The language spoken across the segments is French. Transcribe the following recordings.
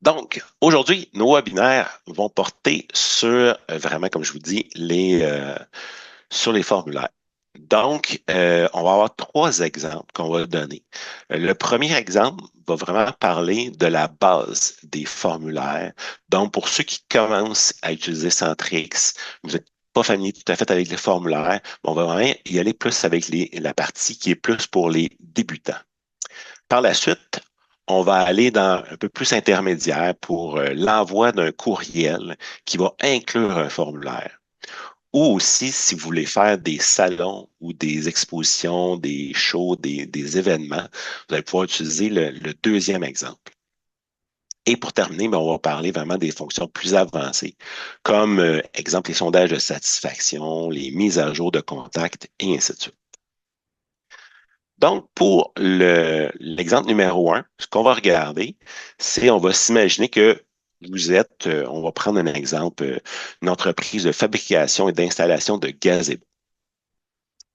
Donc, aujourd'hui, nos webinaires vont porter sur, vraiment, comme je vous dis, sur les formulaires. Donc, on va avoir trois exemples qu'on va donner. Le premier exemple va vraiment parler de la base des formulaires. Donc, pour ceux qui commencent à utiliser Centrix, vous n'êtes pas familier tout à fait avec les formulaires, on va vraiment y aller plus avec la partie qui est plus pour les débutants. Par la suite, on va aller dans un peu plus intermédiaire pour l'envoi d'un courriel qui va inclure un formulaire. Ou aussi, si vous voulez faire des salons ou des expositions, des shows, des événements, vous allez pouvoir utiliser le deuxième exemple. Et pour terminer, ben, on va parler vraiment des fonctions plus avancées, comme exemple les sondages de satisfaction, les mises à jour de contacts et ainsi de suite. Donc, pour l'exemple numéro un, ce qu'on va regarder, c'est on va s'imaginer que vous êtes, on va prendre un exemple, une entreprise de fabrication et d'installation de gazebo.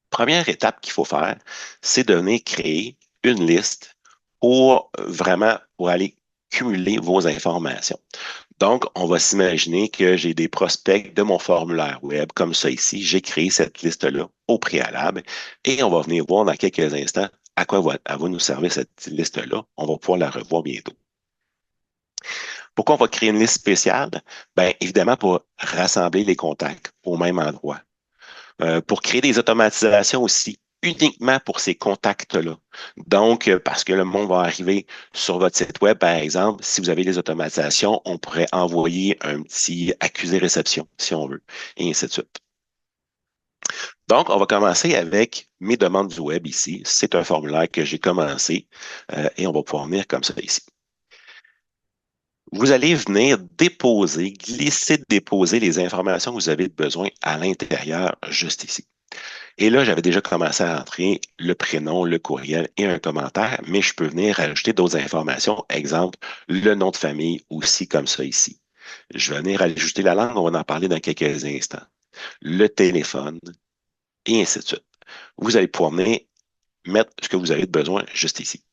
Première étape qu'il faut faire, c'est de venir créer une liste pour vraiment pour aller cumuler vos informations. Donc, on va s'imaginer que j'ai des prospects de mon formulaire web comme ça ici. J'ai créé cette liste-là au préalable et on va venir voir dans quelques instants à quoi elle va nous servir cette liste-là. On va pouvoir la revoir bientôt. Pourquoi on va créer une liste spéciale? Bien, évidemment, pour rassembler les contacts au même endroit. Pour créer des automatisations aussi, uniquement pour ces contacts-là. Donc, parce que le monde va arriver sur votre site web, par exemple, si vous avez les automatisations, on pourrait envoyer un petit accusé-réception, si on veut, et ainsi de suite. Donc, on va commencer avec mes demandes du web ici. C'est un formulaire que j'ai commencé et on va pouvoir venir comme ça ici. Vous allez venir déposer, glisser, déposer les informations que vous avez besoin à l'intérieur, juste ici. Et là, j'avais déjà commencé à entrer le prénom, le courriel et un commentaire, mais je peux venir ajouter d'autres informations. Exemple, le nom de famille aussi comme ça ici. Je vais venir ajouter la langue, on va en parler dans quelques instants. Le téléphone et ainsi de suite. Vous allez pouvoir venir mettre ce que vous avez besoin juste ici.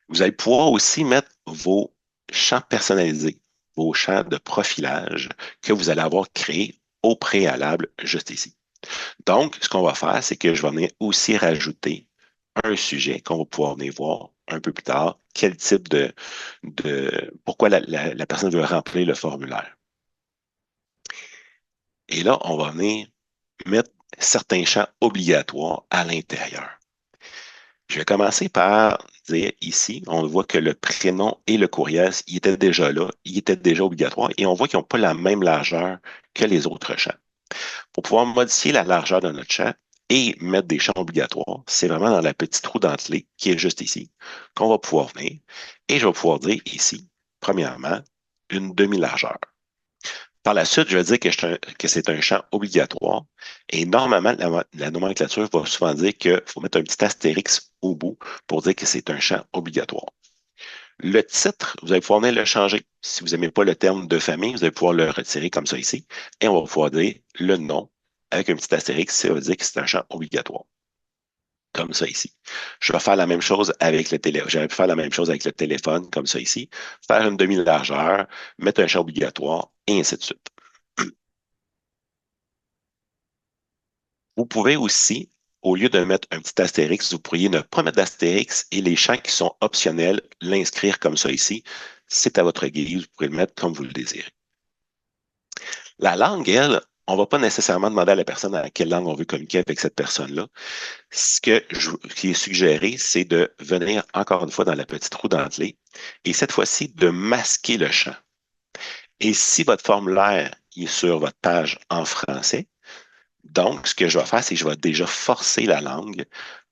Vous allez pouvoir aussi mettre vos champs personnalisés, vos champs de profilage que vous allez avoir créés au préalable juste ici. Donc, ce qu'on va faire, c'est que je vais venir aussi rajouter un sujet qu'on va pouvoir venir voir un peu plus tard. Quel type pourquoi la personne veut remplir le formulaire. Et là, on va venir mettre certains champs obligatoires à l'intérieur. Je vais commencer par dire ici, on voit que le prénom et le courriel, il était déjà là, il était déjà obligatoire et on voit qu'ils n'ont pas la même largeur que les autres champs. Pour pouvoir modifier la largeur de notre champ et mettre des champs obligatoires, c'est vraiment dans la petite roue dentelée qui est juste ici qu'on va pouvoir venir. Et je vais pouvoir dire ici, premièrement, une demi-largeur. Par la suite, je vais dire que c'est un champ obligatoire. Et normalement, la nomenclature va souvent dire qu'il faut mettre un petit astérix au bout pour dire que c'est un champ obligatoire. Le titre, vous allez pouvoir venir le changer. Si vous n'aimez pas le terme de famille, vous allez pouvoir le retirer comme ça ici. Et on va pouvoir dire le nom avec un petit astérix, ça veut dire que c'est un champ obligatoire. Comme ça ici. Je vais faire la même chose avec le téléphone. J'aurais pu faire la même chose avec le téléphone, comme ça ici. Faire une demi-largeur, mettre un champ obligatoire, et ainsi de suite. Vous pouvez aussi, au lieu de mettre un petit astérix, vous pourriez ne pas mettre d'astérix et les champs qui sont optionnels, l'inscrire comme ça ici. C'est à votre guise, vous pouvez le mettre comme vous le désirez. La langue, elle, on ne va pas nécessairement demander à la personne à quelle langue on veut communiquer avec cette personne-là. Ce qui est suggéré, c'est de venir encore une fois dans la petite roue dentelée et cette fois-ci de masquer le champ. Et si votre formulaire est sur votre page en français, donc ce que je vais faire, c'est que je vais déjà forcer la langue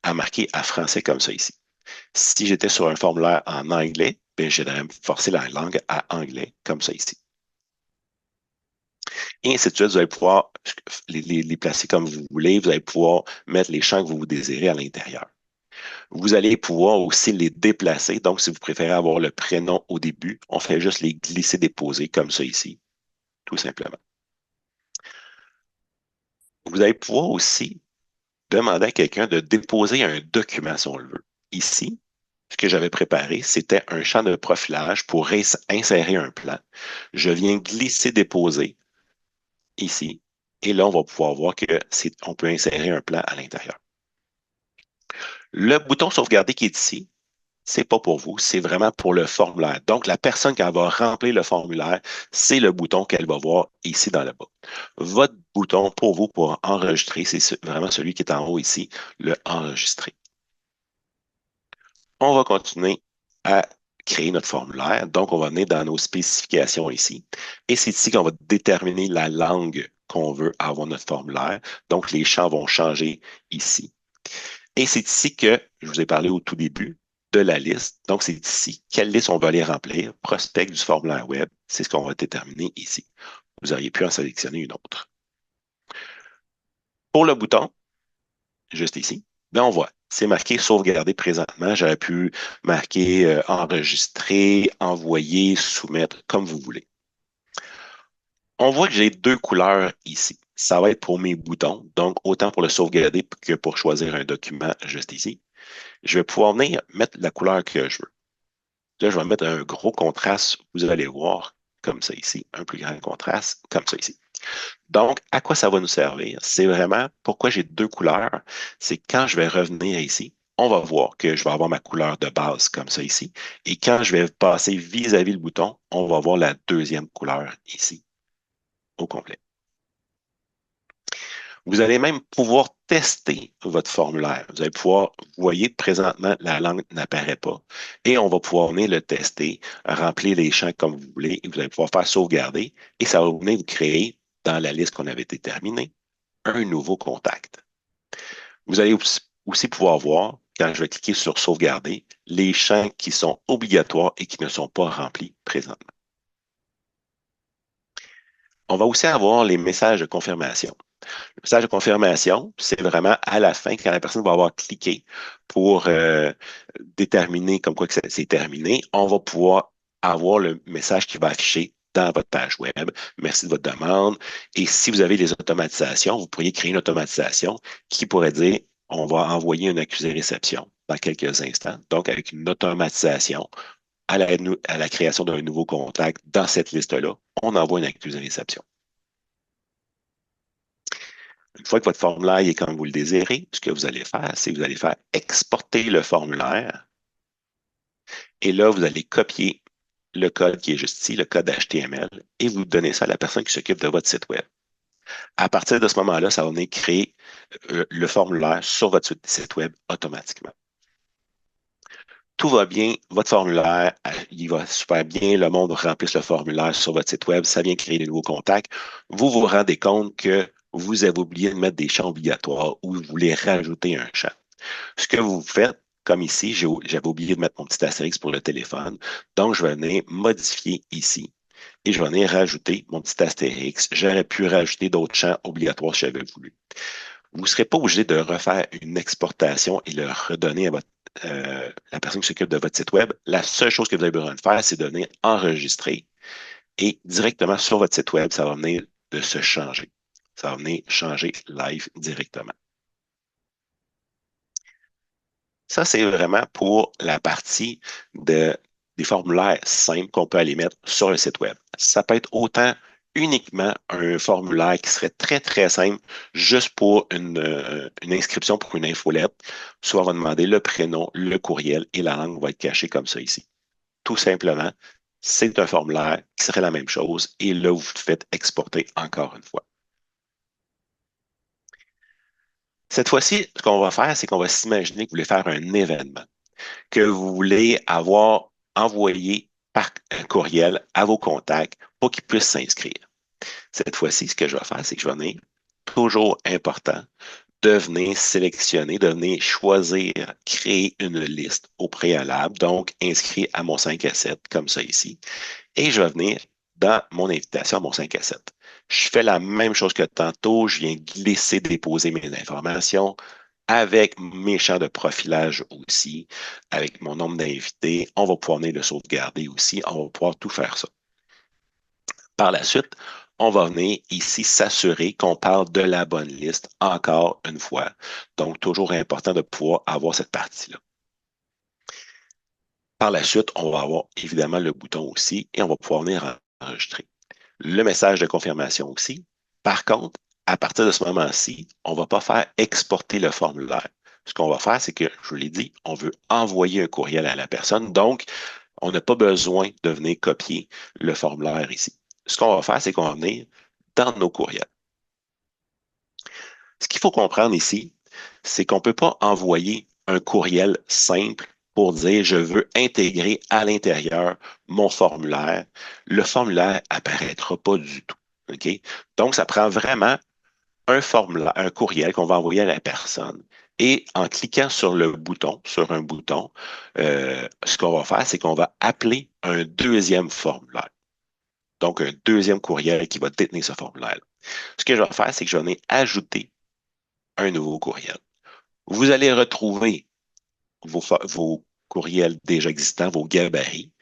à marquer à français comme ça ici. Si j'étais sur un formulaire en anglais, ben, je devrais forcer la langue à anglais comme ça ici. Et ainsi de suite, vous allez pouvoir les placer comme vous voulez. Vous allez pouvoir mettre les champs que vous désirez à l'intérieur. Vous allez pouvoir aussi les déplacer. Donc, si vous préférez avoir le prénom au début, on fait juste les glisser-déposer comme ça ici, tout simplement. Vous allez pouvoir aussi demander à quelqu'un de déposer un document si on le veut. Ici, ce que j'avais préparé, c'était un champ de profilage pour insérer un plan. Je viens glisser-déposer ici. Et là, on va pouvoir voir qu'on peut insérer un plan à l'intérieur. Le bouton sauvegarder qui est ici, c'est pas pour vous, c'est vraiment pour le formulaire. Donc, la personne qui va remplir le formulaire, c'est le bouton qu'elle va voir ici dans le bas. Votre bouton pour vous, pour enregistrer, c'est vraiment celui qui est en haut ici, le enregistrer. On va continuer à créer notre formulaire. Donc, on va venir dans nos spécifications ici. Et c'est ici qu'on va déterminer la langue qu'on veut avoir notre formulaire. Donc, les champs vont changer ici. Et c'est ici que je vous ai parlé au tout début de la liste. Donc, c'est ici. Quelle liste on va aller remplir? Prospect du formulaire web. C'est ce qu'on va déterminer ici. Vous auriez pu en sélectionner une autre. Pour le bouton, juste ici, là, on voit, c'est marqué sauvegarder présentement. J'aurais pu marquer enregistrer, envoyer, soumettre, comme vous voulez. On voit que j'ai deux couleurs ici. Ça va être pour mes boutons, donc autant pour le sauvegarder que pour choisir un document juste ici. Je vais pouvoir venir mettre la couleur que je veux. Là, je vais mettre un gros contraste, vous allez voir, comme ça ici, un plus grand contraste, comme ça ici. Donc, à quoi ça va nous servir? C'est vraiment pourquoi j'ai deux couleurs. C'est quand je vais revenir ici, on va voir que je vais avoir ma couleur de base comme ça ici. Et quand je vais passer vis-à-vis le bouton, on va voir la deuxième couleur ici, au complet. Vous allez même pouvoir tester votre formulaire. Vous allez pouvoir, vous voyez, présentement, la langue n'apparaît pas. Et on va pouvoir venir le tester, remplir les champs comme vous voulez, et vous allez pouvoir faire sauvegarder, et ça va venir vous créer, dans la liste qu'on avait déterminée, un nouveau contact. Vous allez aussi pouvoir voir, quand je vais cliquer sur sauvegarder, les champs qui sont obligatoires et qui ne sont pas remplis présentement. On va aussi avoir les messages de confirmation. Le message de confirmation, c'est vraiment à la fin, quand la personne va avoir cliqué pour déterminer comme quoi que c'est terminé, on va pouvoir avoir le message qui va afficher dans votre page web. Merci de votre demande. Et si vous avez des automatisations, vous pourriez créer une automatisation qui pourrait dire, on va envoyer une accusé réception dans quelques instants. Donc, avec une automatisation à la création d'un nouveau contact dans cette liste-là, on envoie une accusé réception. Une fois que votre formulaire est comme vous le désirez, ce que vous allez faire, c'est que vous allez faire exporter le formulaire. Et là, vous allez copier le code qui est juste ici, le code HTML, et vous donnez ça à la personne qui s'occupe de votre site web. À partir de ce moment-là, ça va venir créer le formulaire sur votre site web automatiquement. Tout va bien, votre formulaire, il va super bien, le monde remplisse le formulaire sur votre site web, ça vient créer des nouveaux contacts. Vous vous rendez compte que vous avez oublié de mettre des champs obligatoires ou vous voulez rajouter un champ. Ce que vous faites, comme ici, j'avais oublié de mettre mon petit astérix pour le téléphone, donc je vais venir modifier ici et je vais venir rajouter mon petit astérix. J'aurais pu rajouter d'autres champs obligatoires si j'avais voulu. Vous ne serez pas obligé de refaire une exportation et le redonner à la personne qui s'occupe de votre site web. La seule chose que vous avez besoin de faire, c'est de venir enregistrer et directement sur votre site web, ça va venir de se changer. Ça va venir changer live directement. Ça, c'est vraiment pour la partie des formulaires simples qu'on peut aller mettre sur le site web. Ça peut être autant uniquement un formulaire qui serait très, très simple, juste pour une inscription pour une infolette. Soit on va demander le prénom, le courriel et la langue va être cachée comme ça ici. Tout simplement, c'est un formulaire qui serait la même chose et là, vous faites exporter encore une fois. Cette fois-ci, ce qu'on va faire, c'est qu'on va s'imaginer que vous voulez faire un événement, que vous voulez avoir envoyé par courriel à vos contacts pour qu'ils puissent s'inscrire. Cette fois-ci, ce que je vais faire, c'est que je vais venir, toujours important, de venir sélectionner, de venir choisir, créer une liste au préalable, donc inscrit à mon 5 à 7, comme ça ici. Et je vais venir dans mon invitation à mon 5 à 7. Je fais la même chose que tantôt, je viens glisser, déposer mes informations avec mes champs de profilage aussi, avec mon nombre d'invités. On va pouvoir venir le sauvegarder aussi. On va pouvoir tout faire ça. Par la suite, on va venir ici s'assurer qu'on parle de la bonne liste encore une fois. Donc, toujours important de pouvoir avoir cette partie-là. Par la suite, on va avoir évidemment le bouton aussi et on va pouvoir venir enregistrer le message de confirmation aussi. Par contre, à partir de ce moment-ci, on ne va pas faire exporter le formulaire. Ce qu'on va faire, c'est que, je vous l'ai dit, on veut envoyer un courriel à la personne. Donc, on n'a pas besoin de venir copier le formulaire ici. Ce qu'on va faire, c'est qu'on va venir dans nos courriels. Ce qu'il faut comprendre ici, c'est qu'on ne peut pas envoyer un courriel simple pour dire je veux intégrer à l'intérieur mon formulaire. Le formulaire apparaîtra pas du tout. OK? Donc, ça prend vraiment un formulaire, un courriel qu'on va envoyer à la personne. Et en cliquant sur le bouton, sur un bouton, ce qu'on va faire, c'est qu'on va appeler un deuxième formulaire. Donc, un deuxième courriel qui va détenir ce formulaire-là. Ce que je vais faire, c'est que je vais ajouter un nouveau courriel. Vous allez retrouver vos courriels déjà existants, vos gabarits.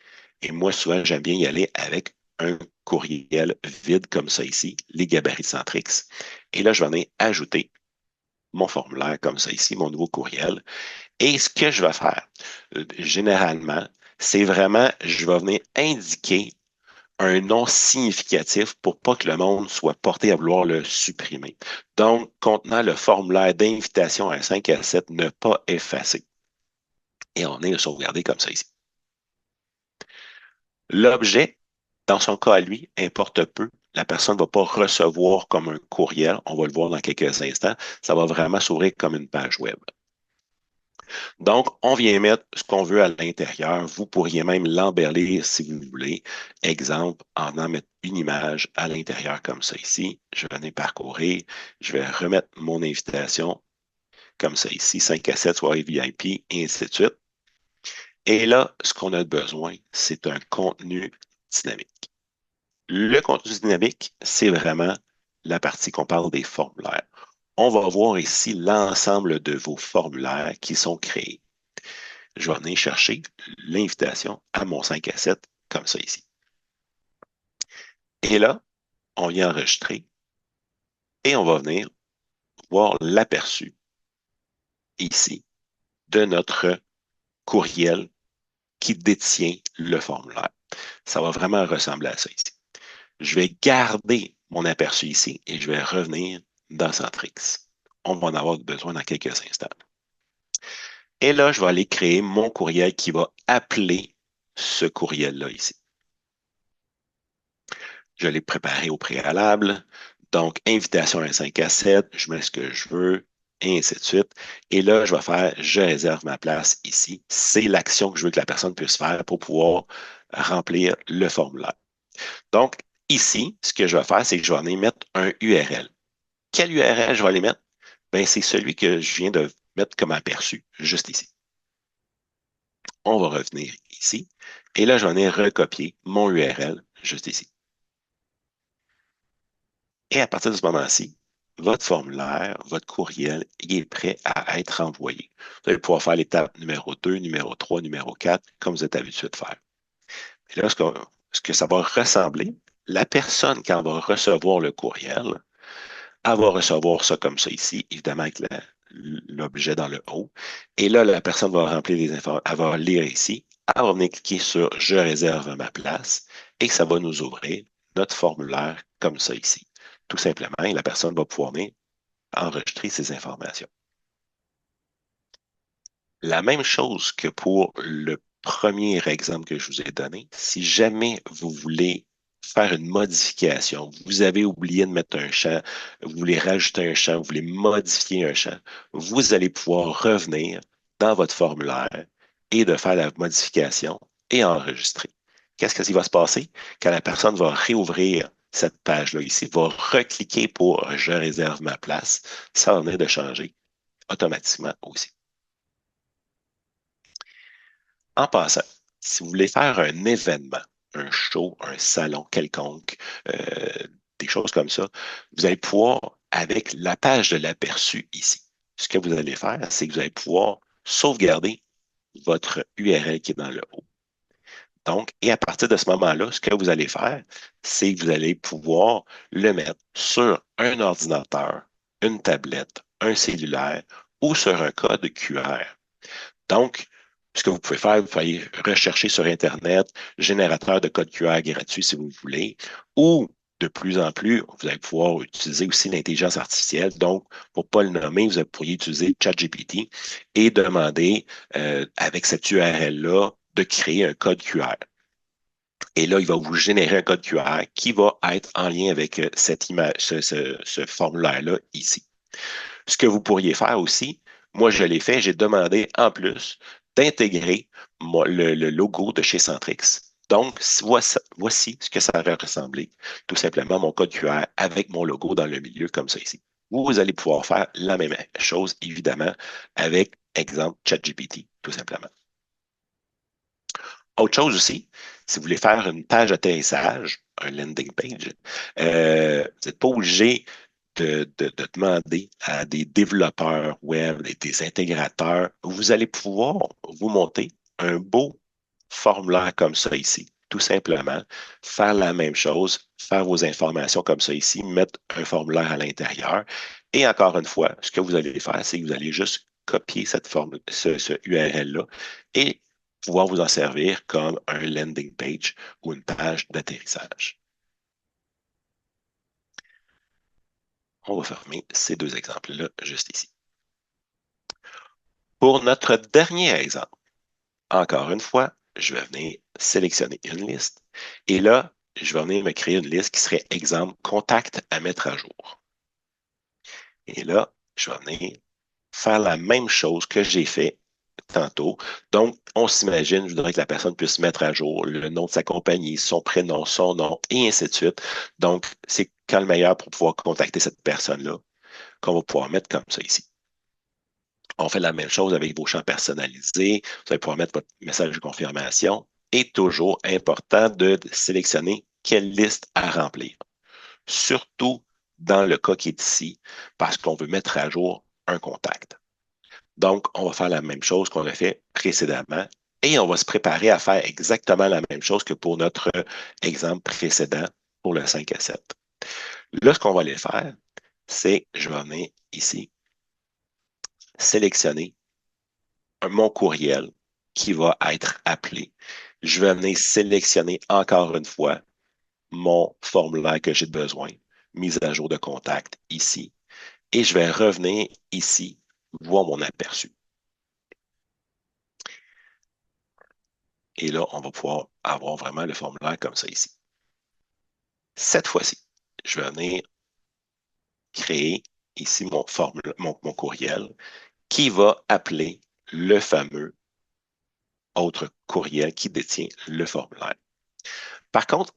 Et moi, souvent, j'aime bien y aller avec un courriel vide comme ça ici, les gabarits Centrix. Et là, je vais venir ajouter mon formulaire comme ça ici, mon nouveau courriel. Et ce que je vais faire, généralement, c'est vraiment, je vais venir indiquer un nom significatif pour pas que le monde soit porté à vouloir le supprimer. Donc, contenant le formulaire d'invitation à 5 à 7, ne pas effacer. Et on est sauvegardé comme ça ici. L'objet, dans son cas à lui, importe peu. La personne ne va pas recevoir comme un courriel. On va le voir dans quelques instants. Ça va vraiment s'ouvrir comme une page web. Donc, on vient mettre ce qu'on veut à l'intérieur. Vous pourriez même l'embellir si vous voulez. Exemple, en mettre une image à l'intérieur comme ça ici. Je vais venir parcourir. Je vais remettre mon invitation comme ça ici, 5 à 7 soirées VIP, et ainsi de suite. Et là, ce qu'on a besoin, c'est un contenu dynamique. Le contenu dynamique, c'est vraiment la partie qu'on parle des formulaires. On va voir ici l'ensemble de vos formulaires qui sont créés. Je vais venir chercher l'invitation à mon 5 à 7, comme ça ici. Et là, on vient enregistrer et on va venir voir l'aperçu ici de notre courriel qui détient le formulaire. Ça va vraiment ressembler à ça ici. Je vais garder mon aperçu ici et je vais revenir dans Centrix. On va en avoir besoin dans quelques instants. Et là, je vais aller créer mon courriel qui va appeler ce courriel-là ici. Je l'ai préparé au préalable. Donc, invitation à 5 à 7, je mets ce que je veux, et ainsi de suite. Et là, je vais faire je réserve ma place ici. C'est l'action que je veux que la personne puisse faire pour pouvoir remplir le formulaire. Donc, ici, ce que je vais faire, c'est que je vais aller mettre un URL. Quel URL je vais aller mettre? Ben, c'est celui que je viens de mettre comme aperçu, juste ici. On va revenir ici. Et là, je vais venir recopier mon URL juste ici. Et à partir de ce moment-ci, votre formulaire, votre courriel, il est prêt à être envoyé. Vous allez pouvoir faire l'étape numéro 2, numéro 3, numéro 4, comme vous êtes habitué de faire. Et là, ce que ça va ressembler, la personne, quand elle va recevoir le courriel, elle va recevoir ça comme ça ici, évidemment avec l'objet dans le haut. Et là, la personne va remplir les informations, elle va lire ici, elle va venir cliquer sur « Je réserve ma place » et ça va nous ouvrir notre formulaire comme ça ici. Tout simplement, et la personne va pouvoir venir enregistrer ces informations. La même chose que pour le premier exemple que je vous ai donné, si jamais vous voulez faire une modification, vous avez oublié de mettre un champ, vous voulez rajouter un champ, vous voulez modifier un champ, vous allez pouvoir revenir dans votre formulaire et de faire la modification et enregistrer. Qu'est-ce qui va se passer? Quand la personne va réouvrir cette page-là ici, va recliquer pour « Je réserve ma place », ça va venir de changer automatiquement aussi. En passant, si vous voulez faire un événement, un show, un salon quelconque, des choses comme ça, vous allez pouvoir, avec la page de l'aperçu ici, ce que vous allez faire, c'est que vous allez pouvoir sauvegarder votre URL qui est dans le haut. Donc, et à partir de ce moment-là, ce que vous allez faire, c'est que vous allez pouvoir le mettre sur un ordinateur, une tablette, un cellulaire ou sur un code QR. Donc, Ce que vous pouvez faire, vous pouvez rechercher sur Internet, générateur de code QR gratuit si vous voulez, ou de plus en plus, vous allez pouvoir utiliser aussi l'intelligence artificielle. Donc, pour ne pas le nommer, vous pourriez utiliser ChatGPT et demander avec cette URL-là de créer un code QR. Et là, il va vous générer un code QR qui va être en lien avec cette image, ce formulaire-là ici. Ce que vous pourriez faire aussi, moi je l'ai fait, j'ai demandé en plus d'intégrer le logo de chez Centrix. Donc, voici ce que ça aurait ressemblé. Tout simplement mon code QR avec mon logo dans le milieu comme ça ici. Vous allez pouvoir faire la même chose, évidemment, avec, exemple, ChatGPT, tout simplement. Autre chose aussi, si vous voulez faire une page d'atterrissage, un landing page, vous n'êtes pas obligé de demander à des développeurs web, des intégrateurs. Vous allez pouvoir vous monter un beau formulaire comme ça ici. Tout simplement, faire la même chose, faire vos informations comme ça ici, mettre un formulaire à l'intérieur. Et encore une fois, ce que vous allez faire, c'est que vous allez juste copier ce URL-là et pouvoir vous en servir comme un landing page ou une page d'atterrissage. On va fermer ces deux exemples-là juste ici. Pour notre dernier exemple, encore une fois, je vais venir sélectionner une liste et là, je vais venir me créer une liste qui serait exemple contact à mettre à jour. Et là, je vais venir faire la même chose que j'ai fait tantôt. Donc, on s'imagine, je voudrais que la personne puisse mettre à jour le nom de sa compagnie, son prénom, son nom, et ainsi de suite. Donc, c'est quand le meilleur pour pouvoir contacter cette personne-là qu'on va pouvoir mettre comme ça ici. On fait la même chose avec vos champs personnalisés. Vous allez pouvoir mettre votre message de confirmation. Et toujours important de sélectionner quelle liste à remplir. Surtout dans le cas qui est ici, parce qu'on veut mettre à jour un contact. Donc, on va faire la même chose qu'on a fait précédemment et on va se préparer à faire exactement la même chose que pour notre exemple précédent pour le 5 à 7. Là, ce qu'on va aller faire, c'est, je vais venir ici, sélectionner mon courriel qui va être appelé. Je vais venir sélectionner encore une fois mon formulaire que j'ai besoin, mise à jour de contact ici. Et je vais revenir ici, voir mon aperçu. Et là, on va pouvoir avoir vraiment le formulaire comme ça ici. Cette fois-ci, je vais venir créer ici mon courriel qui va appeler le fameux autre courriel qui détient le formulaire. Par contre,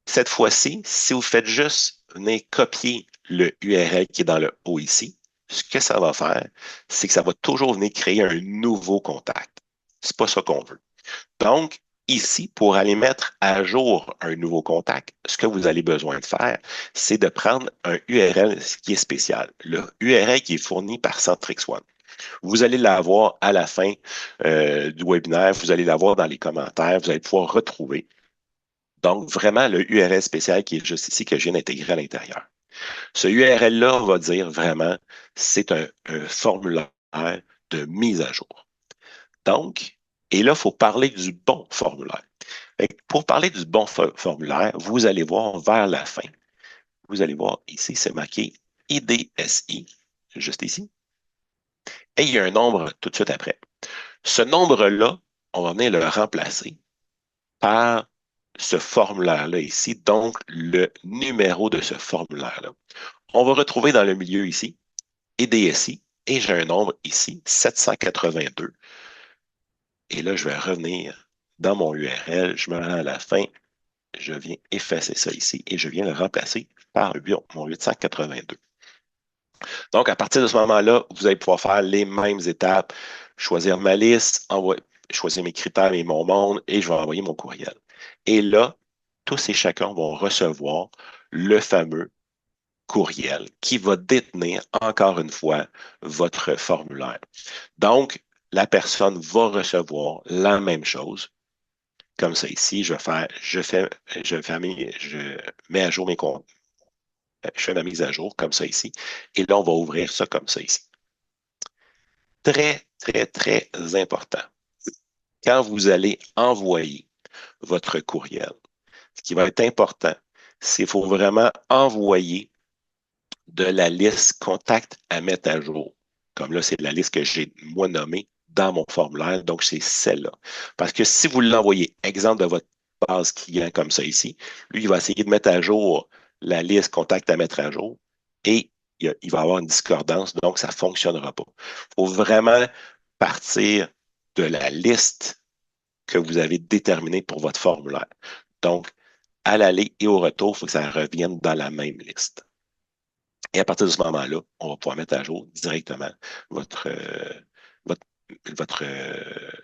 cette fois-ci, si vous faites juste venir copier le URL qui est dans le haut ici, ce que ça va faire, c'est que ça va toujours venir créer un nouveau contact. C'est pas ça qu'on veut. Donc, ici, pour aller mettre à jour un nouveau contact, ce que vous avez besoin de faire, c'est de prendre un URL qui est spécial. Le URL qui est fourni par Centrix One. Vous allez l'avoir à la fin du webinaire, vous allez l'avoir dans les commentaires, vous allez pouvoir retrouver. Donc, vraiment, le URL spécial qui est juste ici, que je viens d'intégrer à l'intérieur. Ce URL-là va dire vraiment, c'est un formulaire de mise à jour. Donc, et là, il faut parler du bon formulaire. Pour parler du bon formulaire, vous allez voir vers la fin. Vous allez voir ici, c'est marqué IDSI, juste ici. Et il y a un nombre tout de suite après. Ce nombre-là, on va venir le remplacer par ce formulaire-là ici, donc le numéro de ce formulaire-là. On va retrouver dans le milieu ici IDSI et j'ai un nombre ici, 782. Et là, je vais revenir dans mon URL, je me rends à la fin, je viens effacer ça ici et je viens le remplacer par mon 882. Donc, à partir de ce moment-là, vous allez pouvoir faire les mêmes étapes, choisir ma liste, choisir mes critères et mon monde et je vais envoyer mon courriel. Et là, tous et chacun vont recevoir le fameux courriel qui va détenir encore une fois votre formulaire. Donc, la personne va recevoir la même chose. Comme ça ici, je mets à jour mes comptes. Je fais ma mise à jour comme ça ici. Et là, on va ouvrir ça comme ça ici. Très, très, très important. quand vous allez envoyer votre courriel, ce qui va être important, c'est qu'il faut vraiment envoyer de la liste contact à mettre à jour. Comme là, c'est la liste que j'ai moi nommée dans mon formulaire, donc c'est celle-là. Parce que si vous l'envoyez, exemple de votre base client comme ça ici, lui, il va essayer de mettre à jour la liste contact à mettre à jour et il va avoir une discordance, donc ça ne fonctionnera pas. Il faut vraiment partir de la liste que vous avez déterminée pour votre formulaire. Donc, à l'aller et au retour, il faut que ça revienne dans la même liste. Et à partir de ce moment-là, on va pouvoir mettre à jour directement votre, votre, votre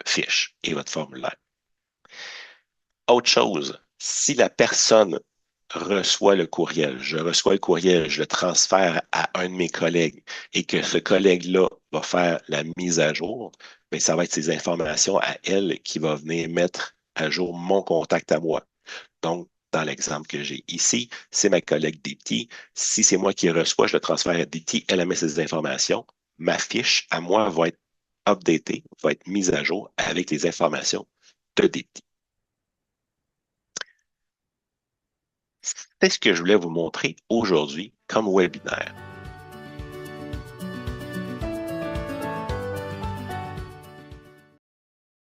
fiche et votre formulaire. Autre chose, si la personne reçoit le courriel, je reçois le courriel, je le transfère à un de mes collègues et que ce collègue-là va faire la mise à jour, bien, ça va être ces informations à elle qui va venir mettre à jour mon contact à moi. Donc, dans l'exemple que j'ai ici, c'est ma collègue Dipti. Si c'est moi qui reçois, je le transfère à Dipti, elle met ces informations. Ma fiche, à moi, va être updatée, va être mise à jour avec les informations de Dipti. C'est ce que je voulais vous montrer aujourd'hui comme webinaire.